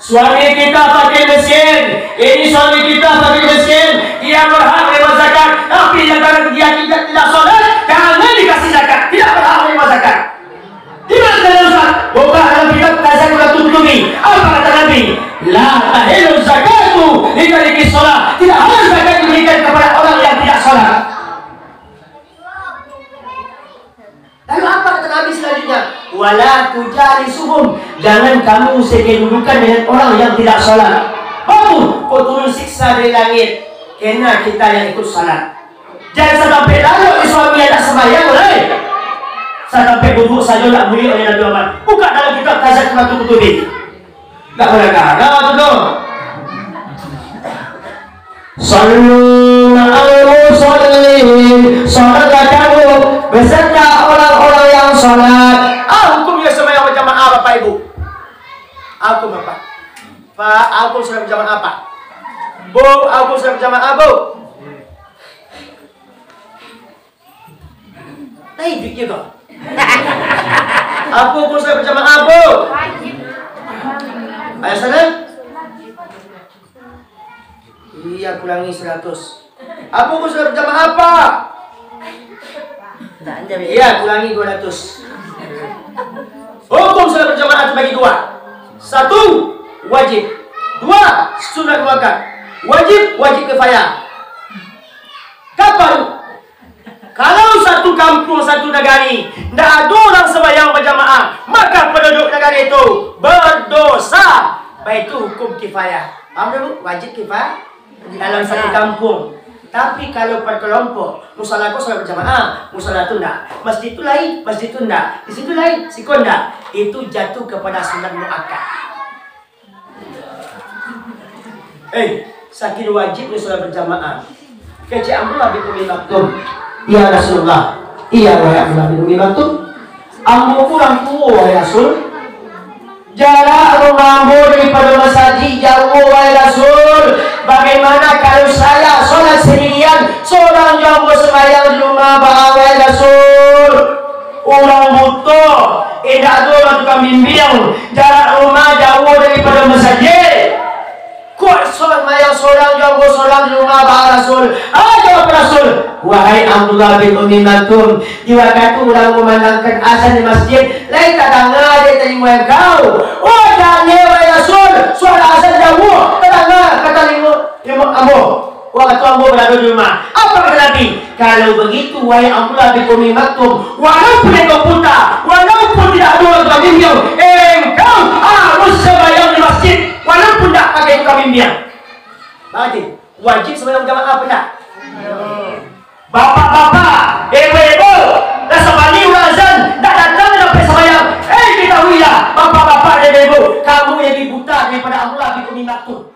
Suami kita pakai mesin, ini suami kita pakai mesin, dia berhak menerima zakat, tapi negara dia tidak solat, karena dikasih zakat, tidak berhak menerima zakat. Gimana kata Ustaz? Buka dalam kitab Tazakiyah tutubi. Apa kata Nabi? La tahilu zakatu li tariki shalah. Tidak harus zakat diberikan kepada orang yang tidak salat. Lalu apa kata Nabi selanjutnya? Wala tujalisuhum. Jangan kamu sekedudukan dengan orang yang tidak salat. Baru kau turun siksa dari langit karena kita yang ikut salat. Jangan sampai lalu suami yang tak sembahyang, boleh? Sampai bubuk saja tak boleh oleh Nabi Muhammad. Buka dalam kitab Tazakiyah tutubi. Tak boleh kata tu. Sallu al-musallin. Salatlah kamu beserta orang-orang yang salat. Hukum dia sembahyang berjamaah Bapak Ibu. Hukum apa? Pak, hukum sembahyang berjamaah apa? Bu, hukum sembahyang berjamaah Bu. Naik fikir kau. Apa hukum sembahyang berjamaah Bu? Ayah sana? Iya, kurangi 100. Apa hukum sembahyang berjamaah apa? Iya, kurangi 200. Hukum salat berjamaah terbagi dua. 1, wajib. 2, sunat muakkad. Wajib kifayah. Kapan? Kalau satu kampung, satu negari tidak ada orang sembahyang berjamaah, maka penduduk negara itu berdosa. Baik itu hukum kifayah. Paham tak Bu? Wajib kifayah dalam satu kampung. Tapi kalau per kelompok, musola aku salat berjamaah, musola itu enggak. Masjid itu lain, masjid itu enggak. Di situ lain, situ enggak. Itu jatuh kepada sunat muakkad. Sakit wajib musola berjamaah. Kecik Abdullah bin Umi Maktum. Ya Rasulullah. Iya wahai Abdullah bin Umi Maktum. Ambo kurang tua wahai Rasul. Jarak rumahmu daripada masjid jauh wahai Rasul. Bagaimana kalau saya sholat sendirian, seorang yang bersembahyang di rumah wahai Rasul? Orang butuh, tidak ada orang tukang bimbing. Jarak rumah jauh daripada masjid. Kuat sholat mayang seorang yang bersolat di rumah wahai Rasul. Jawab Rasul, wahai Abdullah bin Umi Maktum, di waktu orang memandangkan azan di masjid, lain tak dengar dia terima engkau. Jangan wahai Rasul, suara azan jauh, tak dengar kata lima ambo. Waktu ambo berada di rumah. Apa kata Nabi? Kalau begitu wahai Abdullah bin Umi Maktum, walaupun engkau buta, walaupun tidak ada orang bimbing, engkau harus sembahyang di masjid, walaupun tak pakai tukang bimbing. Berarti wajib sembahyang berjamaah apa tak? Bapak-bapak, ibu-ibu, dah sembani azan, dah datang sampai sembahyang. Kita huilah, bapak-bapak dan ibu, kamu yang lebih buta daripada Abdullah bin Umi Maktum.